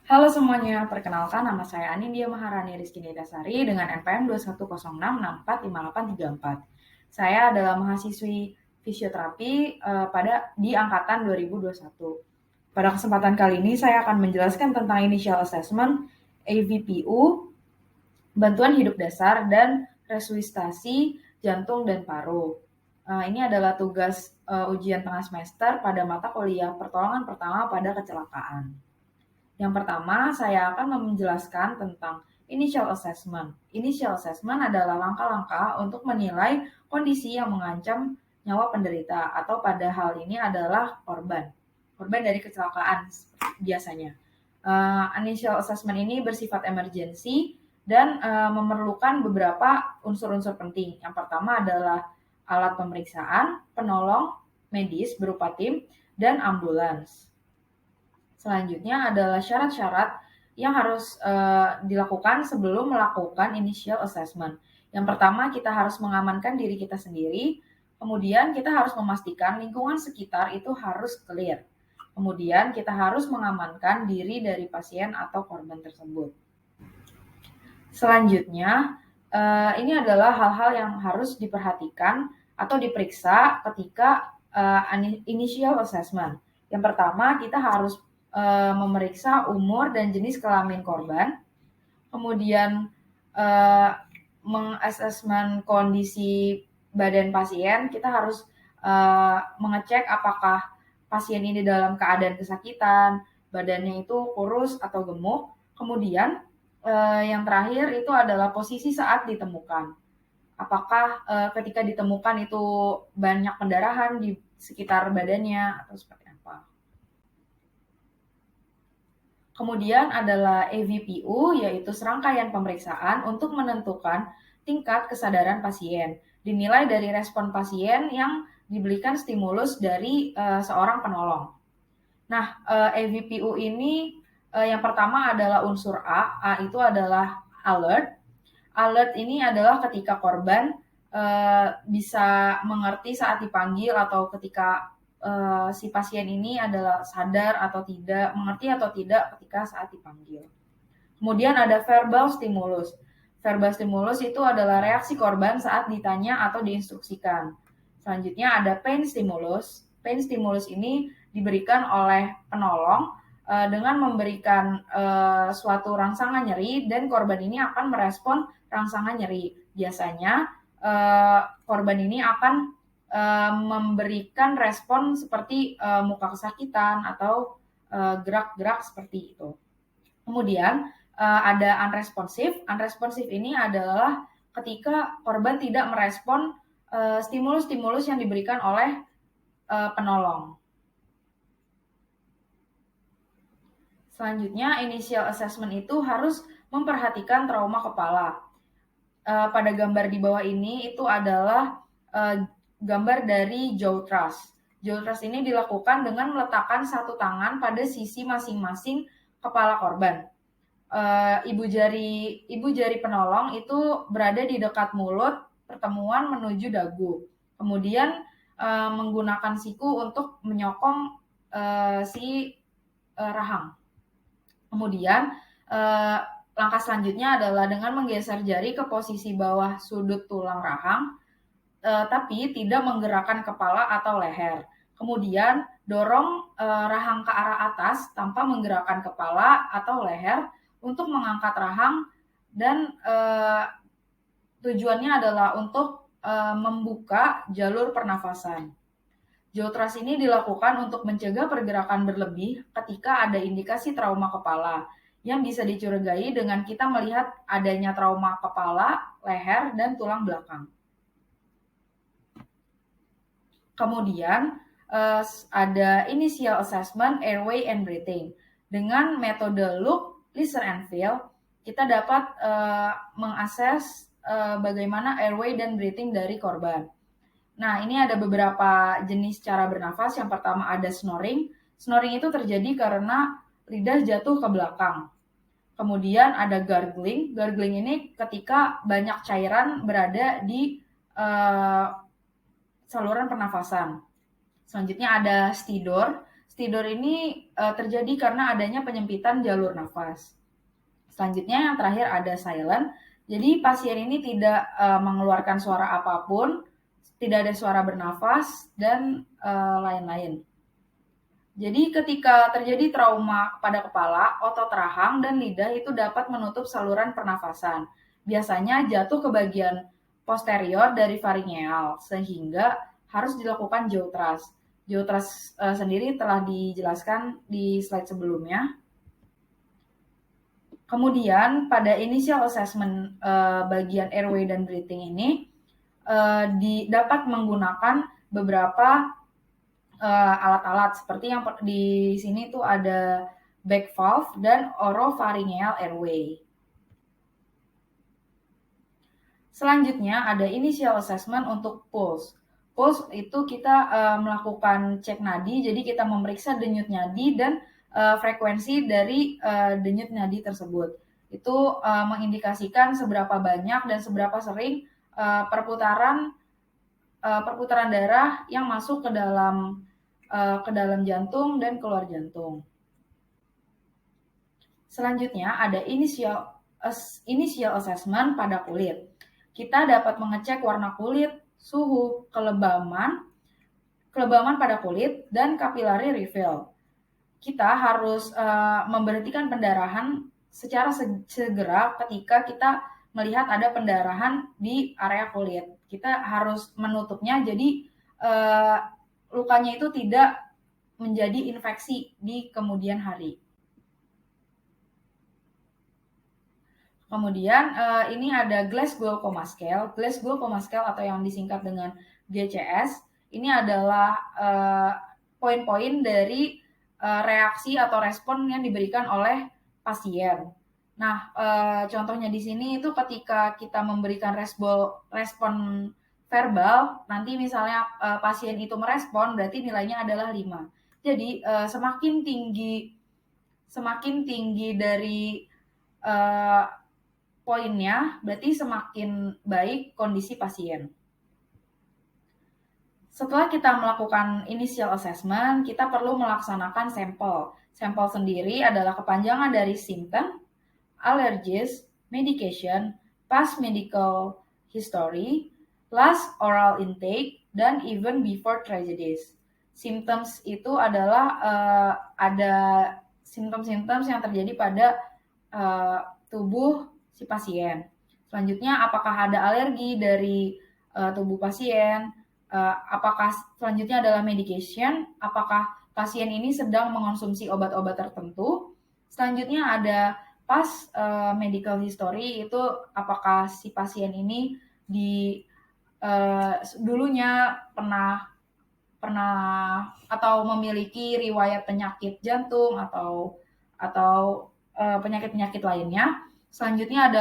Halo semuanya, perkenalkan nama saya Anindya Maharani Rizky Nitasari dengan NPM 21066458834. Saya adalah mahasiswi fisioterapi di angkatan 2021. Pada kesempatan kali ini saya akan menjelaskan tentang Initial Assessment, AVPU, bantuan hidup dasar, dan resusitasi jantung dan paru. Ini adalah tugas ujian tengah semester pada mata kuliah pertolongan pertama pada kecelakaan. Yang pertama, saya akan menjelaskan tentang initial assessment. Initial assessment adalah langkah-langkah untuk menilai kondisi yang mengancam nyawa penderita atau pada hal ini adalah korban dari kecelakaan biasanya. Initial assessment ini bersifat emergency dan memerlukan beberapa unsur-unsur penting. Yang pertama adalah alat pemeriksaan, penolong medis berupa tim, dan ambulans. Selanjutnya adalah syarat-syarat yang harus dilakukan sebelum melakukan initial assessment. Yang pertama, kita harus mengamankan diri kita sendiri. Kemudian kita harus memastikan lingkungan sekitar itu harus clear. Kemudian kita harus mengamankan diri dari pasien atau korban tersebut. Selanjutnya, ini adalah hal-hal yang harus diperhatikan atau diperiksa ketika initial assessment. Yang pertama, kita harus memeriksa umur dan jenis kelamin korban, kemudian mengasesmen kondisi badan pasien. Kita harus mengecek apakah pasien ini dalam keadaan kesakitan, badannya itu kurus atau gemuk. Kemudian yang terakhir itu adalah posisi saat ditemukan. Apakah ketika ditemukan itu banyak pendarahan di sekitar badannya atau seperti apa. Kemudian adalah AVPU, yaitu serangkaian pemeriksaan untuk menentukan tingkat kesadaran pasien. Dinilai dari respon pasien yang diberikan stimulus dari seorang penolong. Nah, AVPU ini yang pertama adalah unsur A. A itu adalah alert. Alert ini adalah ketika korban bisa mengerti saat dipanggil atau ketika si pasien ini adalah sadar atau tidak, mengerti atau tidak ketika saat dipanggil. Kemudian ada verbal stimulus. Verbal stimulus itu adalah reaksi korban saat ditanya atau diinstruksikan. Selanjutnya ada pain stimulus. Pain stimulus ini diberikan oleh penolong dengan memberikan suatu rangsangan nyeri dan korban ini akan merespon rangsangan nyeri. Biasanya korban ini akan memberikan respon seperti muka kesakitan atau gerak-gerak seperti itu. Kemudian ada unresponsive. Unresponsive ini adalah ketika korban tidak merespon stimulus-stimulus yang diberikan oleh penolong. Selanjutnya, initial assessment itu harus memperhatikan trauma kepala. Pada gambar di bawah ini itu adalah gambar dari jaw thrust. Jaw thrust ini dilakukan dengan meletakkan satu tangan pada sisi masing-masing kepala korban. Ibu jari penolong itu berada di dekat mulut, pertemuan menuju dagu. Kemudian menggunakan siku untuk menyokong si rahang. Kemudian langkah selanjutnya adalah dengan menggeser jari ke posisi bawah sudut tulang rahang, tapi tidak menggerakkan kepala atau leher. Kemudian dorong rahang ke arah atas tanpa menggerakkan kepala atau leher untuk mengangkat rahang dan tujuannya adalah untuk membuka jalur pernafasan. Jaw thrust ini dilakukan untuk mencegah pergerakan berlebih ketika ada indikasi trauma kepala yang bisa dicurigai dengan kita melihat adanya trauma kepala, leher, dan tulang belakang. Kemudian ada initial assessment, airway and breathing. Dengan metode look, listen and feel, kita dapat mengakses bagaimana airway dan breathing dari korban. Nah, ini ada beberapa jenis cara bernafas. Yang pertama ada snoring. Snoring itu terjadi karena lidah jatuh ke belakang. Kemudian ada gargling. Gargling ini ketika banyak cairan berada di saluran pernafasan. Selanjutnya ada stridor. tidur ini terjadi karena adanya penyempitan jalur nafas. Selanjutnya yang terakhir ada silent. Jadi pasien ini tidak mengeluarkan suara apapun, tidak ada suara bernafas, dan lain-lain. Jadi ketika terjadi trauma pada kepala, otot rahang dan lidah itu dapat menutup saluran pernafasan. Biasanya jatuh ke bagian posterior dari faringeal, sehingga harus dilakukan jaw thrust. Jaw thrust sendiri telah dijelaskan di slide sebelumnya. Kemudian pada initial assessment bagian airway dan breathing ini dapat menggunakan beberapa alat-alat seperti yang di sini tuh ada back valve dan oropharyngeal airway. Selanjutnya ada initial assessment untuk pulse. Pulse itu kita melakukan cek nadi, jadi kita memeriksa denyut nadi dan frekuensi dari denyut nadi tersebut. Itu mengindikasikan seberapa banyak dan seberapa sering perputaran darah yang masuk ke dalam jantung dan keluar jantung. Selanjutnya ada initial assessment pada kulit. Kita dapat mengecek warna kulit, suhu, kelebaman pada kulit, dan capillary refill. Kita harus memberhentikan pendarahan secara segera ketika kita melihat ada pendarahan di area kulit. Kita harus menutupnya, jadi lukanya itu tidak menjadi infeksi di kemudian hari. Kemudian ini ada Glasgow Coma Scale. Glasgow Coma Scale atau yang disingkat dengan GCS, ini adalah poin-poin dari reaksi atau respon yang diberikan oleh pasien. Nah, contohnya di sini itu ketika kita memberikan respon verbal, nanti misalnya pasien itu merespon, berarti nilainya adalah 5. Jadi semakin tinggi dari poinnya, berarti semakin baik kondisi pasien. Setelah kita melakukan initial assessment, kita perlu melaksanakan sampel. Sampel sendiri adalah kepanjangan dari symptom, allergies, medication, past medical history, last oral intake, dan even before tragedies. Symptoms itu adalah ada simptom-simptom yang terjadi pada tubuh si pasien. Selanjutnya, apakah ada alergi dari tubuh pasien? Apakah selanjutnya adalah medication? Apakah pasien ini sedang mengonsumsi obat-obat tertentu? Selanjutnya ada past medical history, itu apakah si pasien ini dulunya pernah atau memiliki riwayat penyakit jantung atau penyakit-penyakit lainnya. Selanjutnya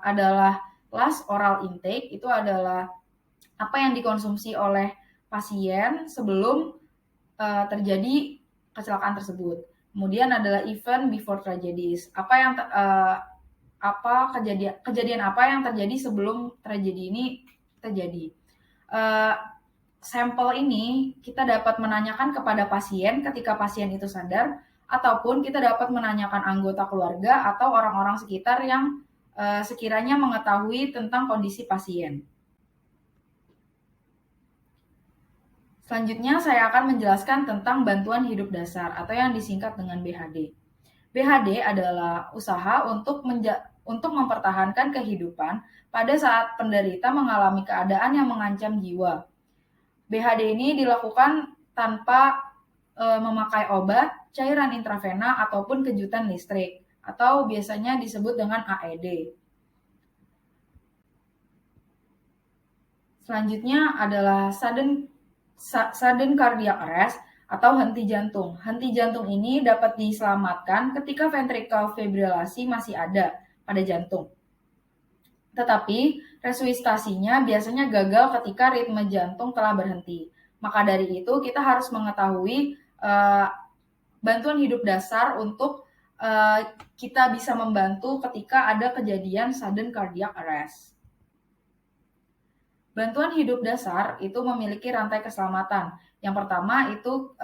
adalah last oral intake, itu adalah apa yang dikonsumsi oleh pasien sebelum terjadi kecelakaan tersebut. Kemudian adalah event before tragedies, kejadian apa yang terjadi sebelum tragedi ini terjadi. Sampel ini kita dapat menanyakan kepada pasien ketika pasien itu sadar, ataupun kita dapat menanyakan anggota keluarga atau orang-orang sekitar yang sekiranya mengetahui tentang kondisi pasien. Selanjutnya saya akan menjelaskan tentang bantuan hidup dasar atau yang disingkat dengan BHD. BHD adalah usaha untuk mempertahankan kehidupan pada saat penderita mengalami keadaan yang mengancam jiwa. BHD ini dilakukan tanpa memakai obat, cairan intravena, ataupun kejutan listrik, atau biasanya disebut dengan AED. Selanjutnya adalah sudden cardiac arrest atau henti jantung. Henti jantung ini dapat diselamatkan ketika ventricle fibrilasi masih ada pada jantung. Tetapi resusitasinya biasanya gagal ketika ritme jantung telah berhenti. Maka dari itu kita harus mengetahui bantuan hidup dasar untuk kita bisa membantu ketika ada kejadian sudden cardiac arrest. Bantuan hidup dasar itu memiliki rantai keselamatan. Yang pertama itu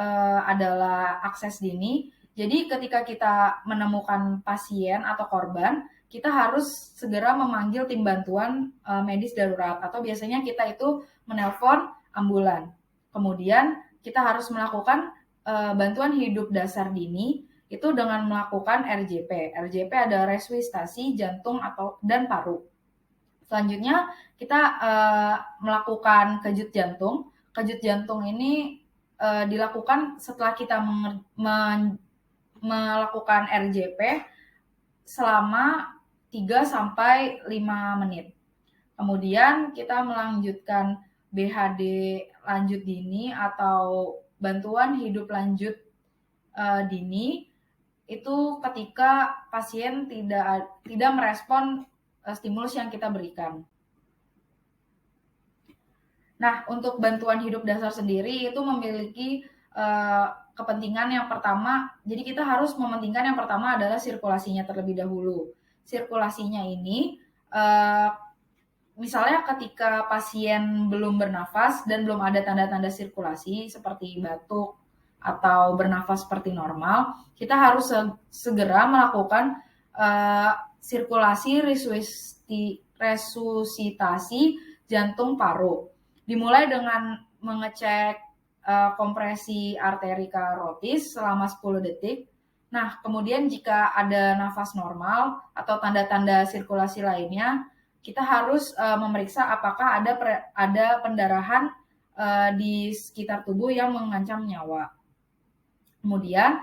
adalah akses dini. Jadi ketika kita menemukan pasien atau korban, kita harus segera memanggil tim bantuan medis darurat, atau biasanya kita itu menelpon ambulan. Kemudian kita harus melakukan bantuan hidup dasar dini itu dengan melakukan RJP. RJP adalah resusitasi jantung dan paru. Selanjutnya kita melakukan kejut jantung. Kejut jantung ini dilakukan setelah kita melakukan RJP selama 3 sampai 5 menit. Kemudian kita melanjutkan BHD lanjut dini atau bantuan hidup lanjut dini itu ketika pasien tidak merespon stimulus yang kita berikan. Nah, untuk bantuan hidup dasar sendiri itu memiliki kepentingan yang pertama, jadi kita harus mementingkan yang pertama adalah sirkulasinya terlebih dahulu. Sirkulasinya ini misalnya ketika pasien belum bernafas dan belum ada tanda-tanda sirkulasi seperti batuk atau bernafas seperti normal, kita harus segera melakukan sirkulasi resusitasi jantung paru. Dimulai dengan mengecek kompresi arteri karotis selama 10 detik. Nah, kemudian jika ada nafas normal atau tanda-tanda sirkulasi lainnya, kita harus memeriksa apakah ada pendarahan di sekitar tubuh yang mengancam nyawa. Kemudian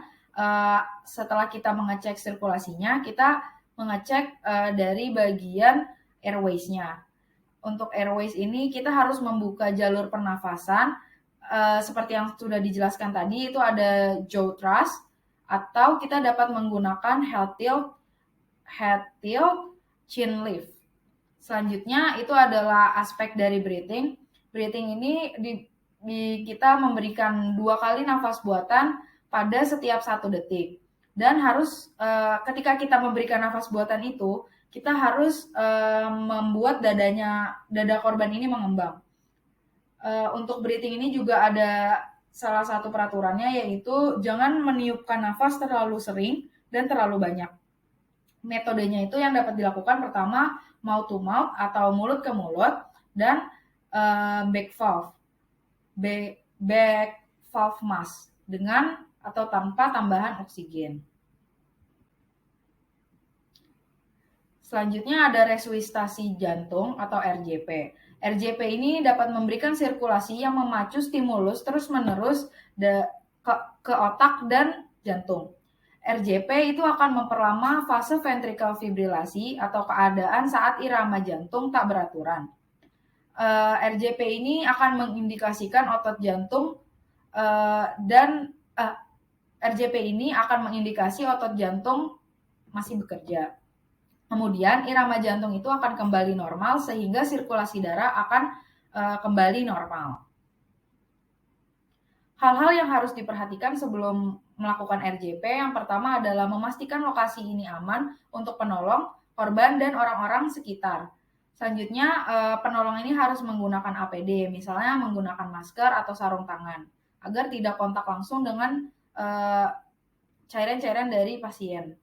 setelah kita mengecek sirkulasinya, kita mengecek dari bagian airways-nya. Untuk airways ini kita harus membuka jalur pernafasan seperti yang sudah dijelaskan tadi, itu ada jaw thrust, atau kita dapat menggunakan head tilt, chin lift. Selanjutnya itu adalah aspek dari breathing. Breathing ini kita memberikan 2 kali nafas buatan pada setiap 1 detik. Dan harus ketika kita memberikan nafas buatan itu, kita harus membuat dada korban ini mengembang. Untuk breathing ini juga ada salah satu peraturannya, yaitu jangan meniupkan nafas terlalu sering dan terlalu banyak. Metodenya itu yang dapat dilakukan pertama mouth to mouth atau mulut ke mulut, dan back valve mask dengan atau tanpa tambahan oksigen. Selanjutnya ada resusitasi jantung atau RJP. RJP ini dapat memberikan sirkulasi yang memacu stimulus terus-menerus ke otak dan jantung. RJP itu akan memperlama fase ventricle fibrilasi atau keadaan saat irama jantung tak beraturan. RJP ini akan mengindikasikan otot jantung RJP ini akan mengindikasi otot jantung masih bekerja. Kemudian irama jantung itu akan kembali normal sehingga sirkulasi darah akan kembali normal. Hal-hal yang harus diperhatikan sebelum melakukan RJP, yang pertama adalah memastikan lokasi ini aman untuk penolong, korban, dan orang-orang sekitar. Selanjutnya, penolong ini harus menggunakan APD, misalnya menggunakan masker atau sarung tangan, agar tidak kontak langsung dengan cairan-cairan dari pasien.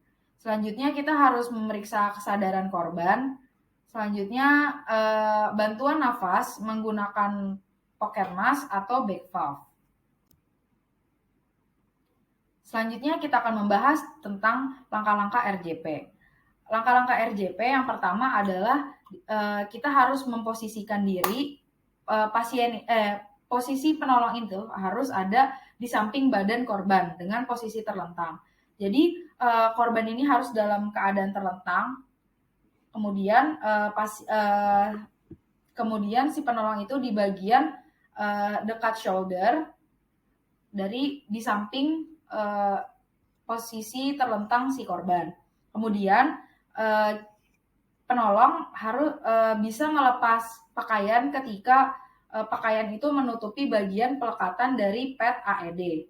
Selanjutnya kita harus memeriksa kesadaran korban. Selanjutnya bantuan nafas menggunakan pocket mask atau back valve. Selanjutnya kita akan membahas tentang langkah-langkah RJP. Langkah-langkah RJP yang pertama adalah kita harus memposisikan diri posisi penolong itu harus ada di samping badan korban dengan posisi terlentang. Jadi korban ini harus dalam keadaan terlentang. Kemudian si penolong itu di bagian dekat shoulder di samping posisi terlentang si korban. Kemudian penolong harus bisa melepas pakaian ketika pakaian itu menutupi bagian pelekatan dari pad AED.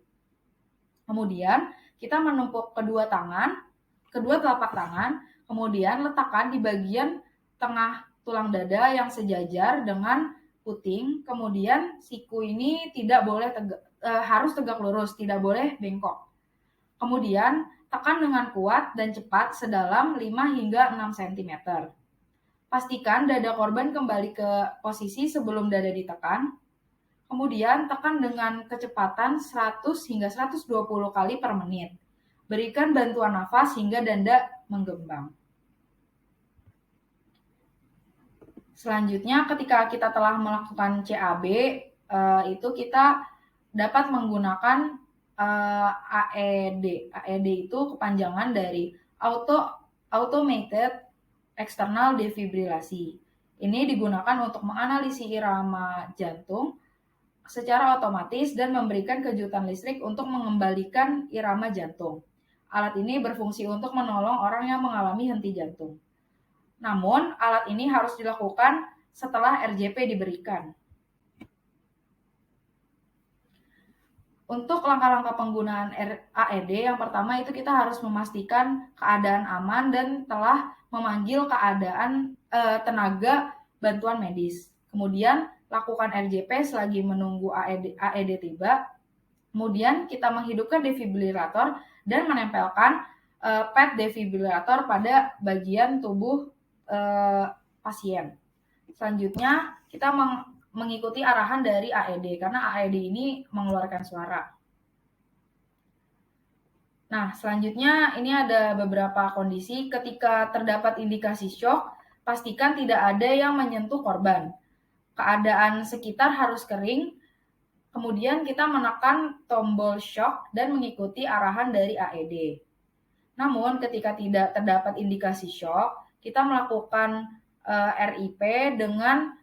Kemudian kita menumpuk kedua telapak tangan, kemudian letakkan di bagian tengah tulang dada yang sejajar dengan puting. Kemudian siku ini tidak boleh harus tegak lurus, tidak boleh bengkok. Kemudian tekan dengan kuat dan cepat sedalam 5 hingga 6 cm. Pastikan dada korban kembali ke posisi sebelum dada ditekan. Kemudian tekan dengan kecepatan 100 hingga 120 kali per menit. Berikan bantuan nafas hingga dada menggembang. Selanjutnya, ketika kita telah melakukan CAB, itu kita dapat menggunakan AED. AED itu kepanjangan dari Automated External Defibrillasi. Ini digunakan untuk menganalisis irama jantung secara otomatis dan memberikan kejutan listrik untuk mengembalikan irama jantung. Alat ini berfungsi untuk menolong orang yang mengalami henti jantung. Namun, alat ini harus dilakukan setelah RJP diberikan. Untuk langkah-langkah penggunaan AED, yang pertama itu kita harus memastikan keadaan aman dan telah memanggil tenaga bantuan medis. Kemudian, lakukan RJP selagi menunggu AED tiba. Kemudian, kita menghidupkan defibrilator dan menempelkan pad defibrilator pada bagian tubuh pasien. Selanjutnya kita mengikuti arahan dari AED karena AED ini mengeluarkan suara. Nah, selanjutnya ini ada beberapa kondisi ketika terdapat indikasi shock, pastikan tidak ada yang menyentuh korban. Keadaan sekitar harus kering. Kemudian kita menekan tombol shock dan mengikuti arahan dari AED. Namun ketika tidak terdapat indikasi shock, kita melakukan RIP dengan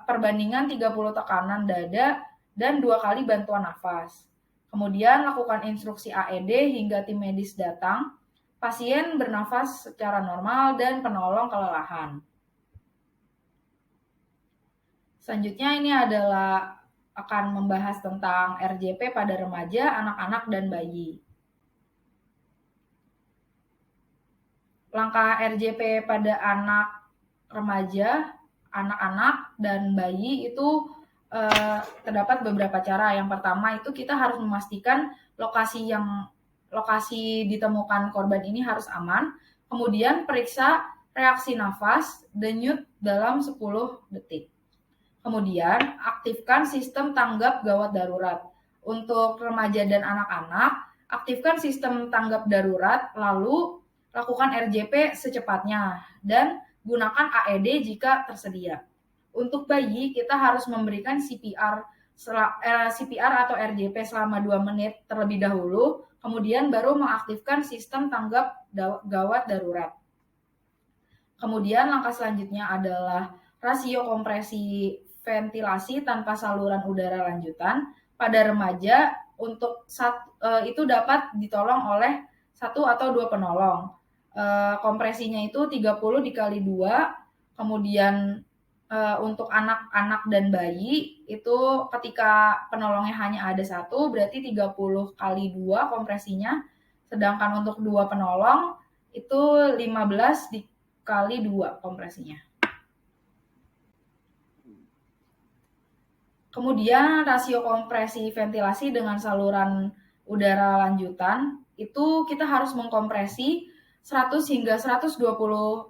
perbandingan 30 tekanan dada dan 2 kali bantuan nafas. Kemudian lakukan instruksi AED hingga tim medis datang. Pasien bernafas secara normal dan penolong kelelahan. Selanjutnya ini adalah akan membahas tentang RJP pada remaja, anak-anak, dan bayi. Langkah RJP pada anak, remaja, anak-anak, dan bayi itu terdapat beberapa cara. Yang pertama itu kita harus memastikan lokasi ditemukan korban ini harus aman. Kemudian periksa reaksi nafas, denyut dalam 10 detik. Kemudian aktifkan sistem tanggap gawat darurat. Untuk remaja dan anak-anak, aktifkan sistem tanggap darurat, lalu lakukan RJP secepatnya dan gunakan AED jika tersedia. Untuk bayi, kita harus memberikan CPR atau RJP selama 2 menit terlebih dahulu, kemudian baru mengaktifkan sistem tanggap gawat darurat. Kemudian langkah selanjutnya adalah rasio kompresi ventilasi tanpa saluran udara lanjutan. Pada remaja, itu dapat ditolong oleh 1 atau 2 penolong. Kompresinya itu 30 dikali 2, kemudian untuk anak-anak dan bayi itu ketika penolongnya hanya ada 1 berarti 30 kali 2 kompresinya, sedangkan untuk 2 penolong itu 15 dikali 2 kompresinya. Kemudian rasio kompresi ventilasi dengan saluran udara lanjutan itu kita harus mengkompresi 100 hingga 120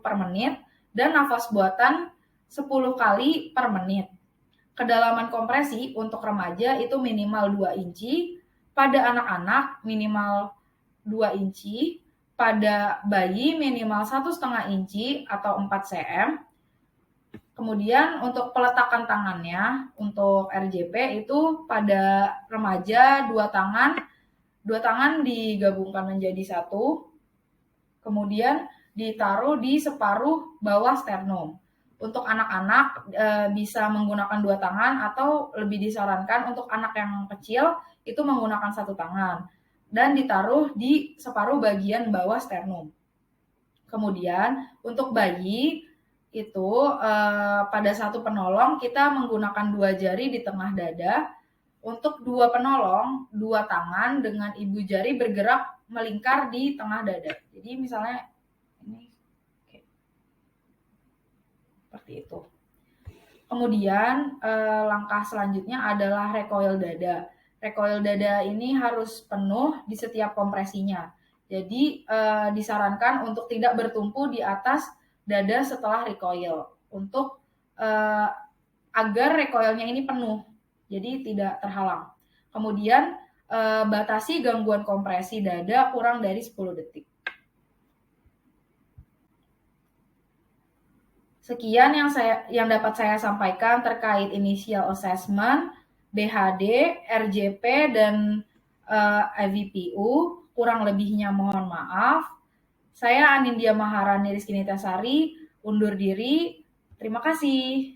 per menit dan nafas buatan 10 kali per menit. Kedalaman kompresi untuk remaja itu minimal 2 inci, pada anak-anak minimal 2 inci, pada bayi minimal 1,5 inci atau 4 cm. Kemudian untuk peletakan tangannya untuk RJP itu pada remaja 2 tangan digabungkan menjadi 1. Kemudian ditaruh di separuh bawah sternum. Untuk anak-anak bisa menggunakan 2 tangan atau lebih disarankan untuk anak yang kecil itu menggunakan 1 tangan dan ditaruh di separuh bagian bawah sternum. Kemudian untuk bayi itu pada 1 penolong kita menggunakan 2 jari di tengah dada. Untuk 2 penolong, 2 tangan dengan ibu jari bergerak melingkar di tengah dada. Jadi misalnya ini seperti itu. Kemudian langkah selanjutnya adalah recoil dada. recoil dada ini harus penuh di setiap kompresinya. Jadi disarankan untuk tidak bertumpu di atas dada setelah recoil untuk agar recoilnya ini penuh, jadi tidak terhalang. Kemudian batasi gangguan kompresi dada kurang dari 10 detik. Sekian yang dapat saya sampaikan terkait initial assessment, BHD, RJP, dan IVPU. Kurang lebihnya mohon maaf. Saya Anindya Maharani Rizky Nitasari, undur diri. Terima kasih.